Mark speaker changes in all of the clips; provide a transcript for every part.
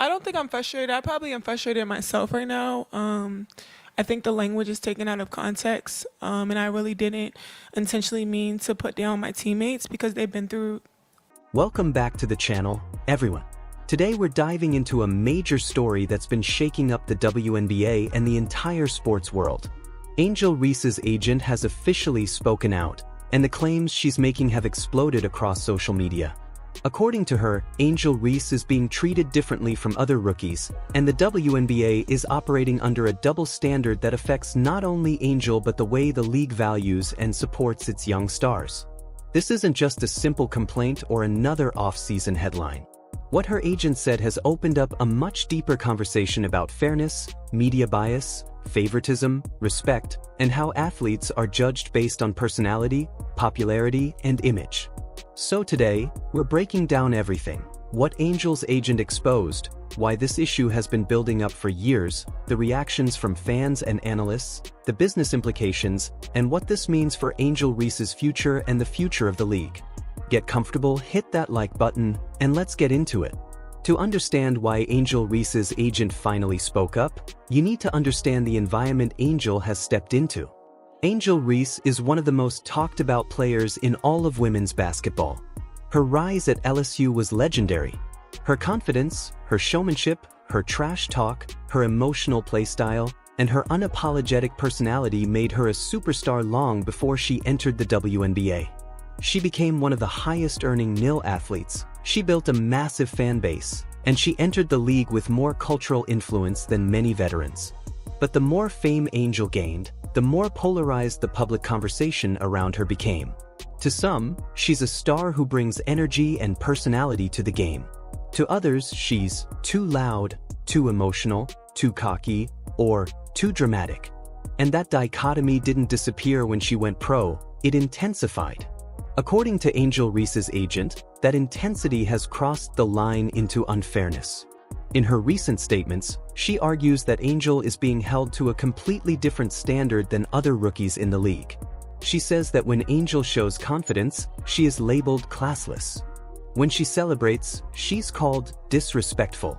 Speaker 1: I don't think I'm frustrated. I probably am frustrated myself right now. I think the language is taken out of context, and I really didn't intentionally mean to put down my teammates because they've been through.
Speaker 2: Welcome back to the channel, everyone. Today we're diving into a major story that's been shaking up the WNBA and the entire sports world. Angel Reese's agent has officially spoken out, and the claims she's making have exploded across social media. According to her, Angel Reese is being treated differently from other rookies, and the WNBA is operating under a double standard that affects not only Angel but the way the league values and supports its young stars. This isn't just a simple complaint or another off-season headline. What her agent said has opened up a much deeper conversation about fairness, media bias, favoritism, respect, and how athletes are judged based on personality, popularity, and image. So today, we're breaking down everything: what Angel's agent exposed, why this issue has been building up for years, the reactions from fans and analysts, the business implications, and what this means for Angel Reese's future and the future of the league. Get comfortable, hit that like button, and let's get into it. To understand why Angel Reese's agent finally spoke up, you need to understand the environment Angel has stepped into. Angel Reese is one of the most talked about players in all of women's basketball. Her rise at LSU was legendary. Her confidence, her showmanship, her trash talk, her emotional playstyle, and her unapologetic personality made her a superstar long before she entered the WNBA. She became one of the highest-earning nil athletes, she built a massive fan base, and she entered the league with more cultural influence than many veterans. But the more fame Angel gained, the more polarized the public conversation around her became. To some, she's a star who brings energy and personality to the game. To others, she's too loud, too emotional, too cocky, or too dramatic. And that dichotomy didn't disappear when she went pro, it intensified. According to Angel Reese's agent, that intensity has crossed the line into unfairness. In her recent statements, she argues that Angel is being held to a completely different standard than other rookies in the league. She says that when Angel shows confidence, she is labeled classless. When she celebrates, she's called disrespectful.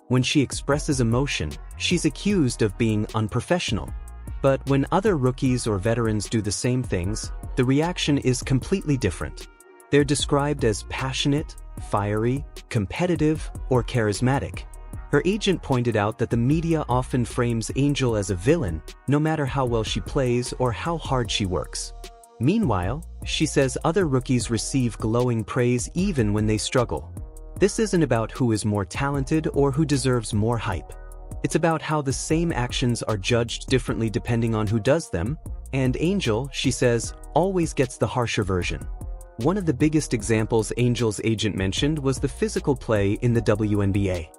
Speaker 2: When she expresses emotion, she's accused of being unprofessional. But when other rookies or veterans do the same things, the reaction is completely different. They're described as passionate, fiery, competitive, or charismatic. Her agent pointed out that the media often frames Angel as a villain, no matter how well she plays or how hard she works. Meanwhile, she says other rookies receive glowing praise even when they struggle. This isn't about who is more talented or who deserves more hype. It's about how the same actions are judged differently depending on who does them, and Angel, she says, always gets the harsher version. One of the biggest examples Angel's agent mentioned was the physical play in the WNBA.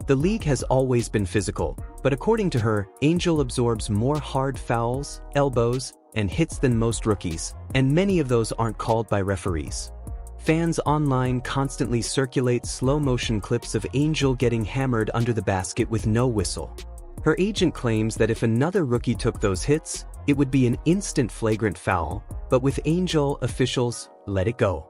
Speaker 2: The league has always been physical, but according to her, Angel absorbs more hard fouls, elbows, and hits than most rookies, and many of those aren't called by referees. Fans online constantly circulate slow-motion clips of Angel getting hammered under the basket with no whistle. Her agent claims that if another rookie took those hits, it would be an instant flagrant foul, but with Angel, officials let it go.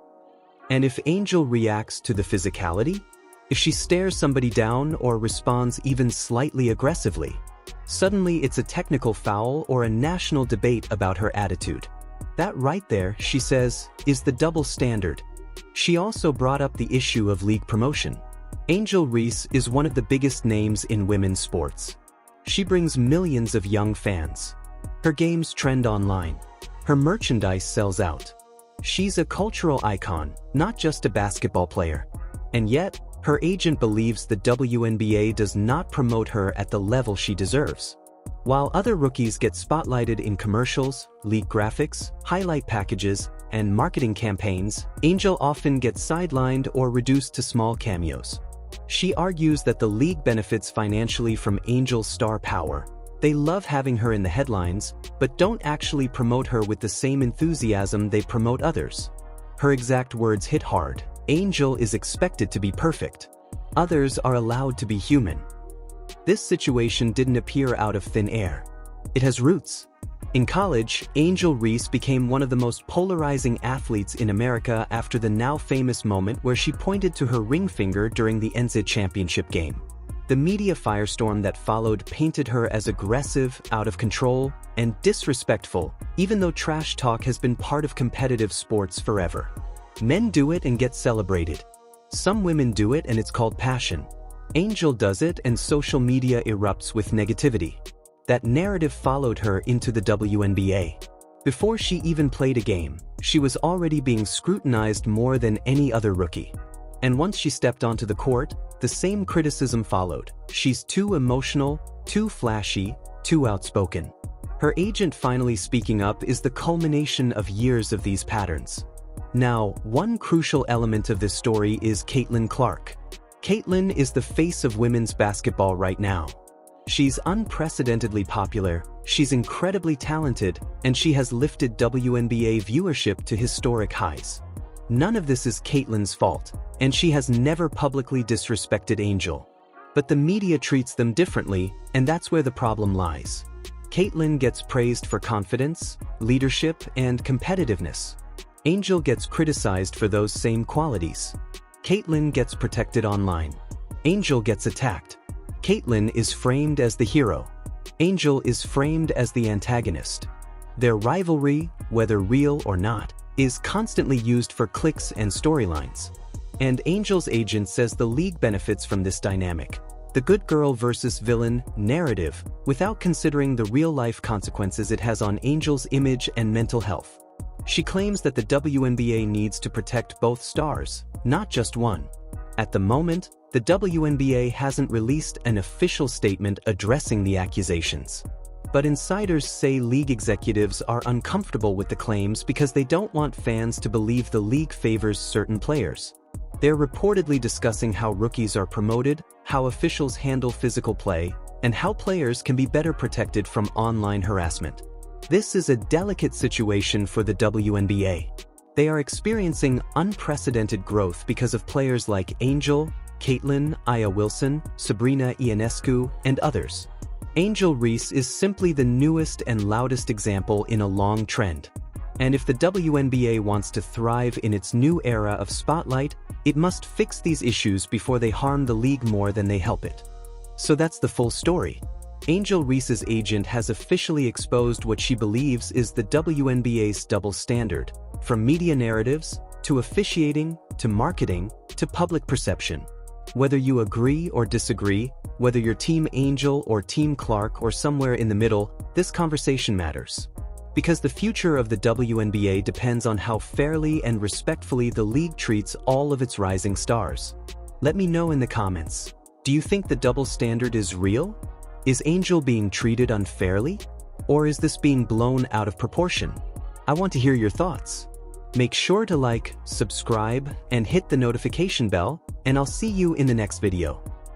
Speaker 2: And if Angel reacts to the physicality, if she stares somebody down or responds even slightly aggressively, suddenly it's a technical foul or a national debate about her attitude. That right there, she says, is the double standard. She also brought up the issue of league promotion. Angel Reese is one of the biggest names in women's sports. She brings millions of young fans. Her games trend online. Her merchandise sells out. She's a cultural icon, not just a basketball player. And yet, her agent believes the WNBA does not promote her at the level she deserves. While other rookies get spotlighted in commercials, league graphics, highlight packages, and marketing campaigns, Angel often gets sidelined or reduced to small cameos. She argues that the league benefits financially from Angel's star power. They love having her in the headlines, but don't actually promote her with the same enthusiasm they promote others. Her exact words hit hard. Angel is expected to be perfect. Others are allowed to be human. This situation didn't appear out of thin air. It has roots. In college, Angel Reese became one of the most polarizing athletes in America after the now famous moment where she pointed to her ring finger during the NCAA championship game. The media firestorm that followed painted her as aggressive, out of control, and disrespectful, even though trash talk has been part of competitive sports forever. Men do it and get celebrated. Some women do it and it's called passion. Angel does it and social media erupts with negativity. That narrative followed her into the WNBA. Before she even played a game, she was already being scrutinized more than any other rookie. And once she stepped onto the court, the same criticism followed. She's too emotional, too flashy, too outspoken. Her agent finally speaking up is the culmination of years of these patterns. Now, one crucial element of this story is Caitlin Clark. Caitlin is the face of women's basketball right now. She's unprecedentedly popular, she's incredibly talented, and she has lifted WNBA viewership to historic highs. None of this is Caitlin's fault, and she has never publicly disrespected Angel. But the media treats them differently, and that's where the problem lies. Caitlin gets praised for confidence, leadership, and competitiveness. Angel gets criticized for those same qualities. Caitlin gets protected online. Angel gets attacked. Caitlin is framed as the hero. Angel is framed as the antagonist. Their rivalry, whether real or not, is constantly used for clicks and storylines. And Angel's agent says the league benefits from this dynamic, the good girl versus villain narrative, without considering the real-life consequences it has on Angel's image and mental health. She claims that the WNBA needs to protect both stars, not just one. At the moment, the WNBA hasn't released an official statement addressing the accusations. But insiders say league executives are uncomfortable with the claims because they don't want fans to believe the league favors certain players. They're reportedly discussing how rookies are promoted, how officials handle physical play, and how players can be better protected from online harassment. This is a delicate situation for the WNBA. They are experiencing unprecedented growth because of players like Angel, Caitlin, Aya Wilson, Sabrina Ionescu, and others. Angel Reese is simply the newest and loudest example in a long trend. And if the WNBA wants to thrive in its new era of spotlight, it must fix these issues before they harm the league more than they help it. So that's the full story. Angel Reese's agent has officially exposed what she believes is the WNBA's double standard, from media narratives, to officiating, to marketing, to public perception. Whether you agree or disagree, whether you're Team Angel or Team Clark or somewhere in the middle, this conversation matters. Because the future of the WNBA depends on how fairly and respectfully the league treats all of its rising stars. Let me know in the comments. Do you think the double standard is real? Is Angel being treated unfairly? Or is this being blown out of proportion? I want to hear your thoughts. Make sure to like, subscribe, and hit the notification bell, and I'll see you in the next video.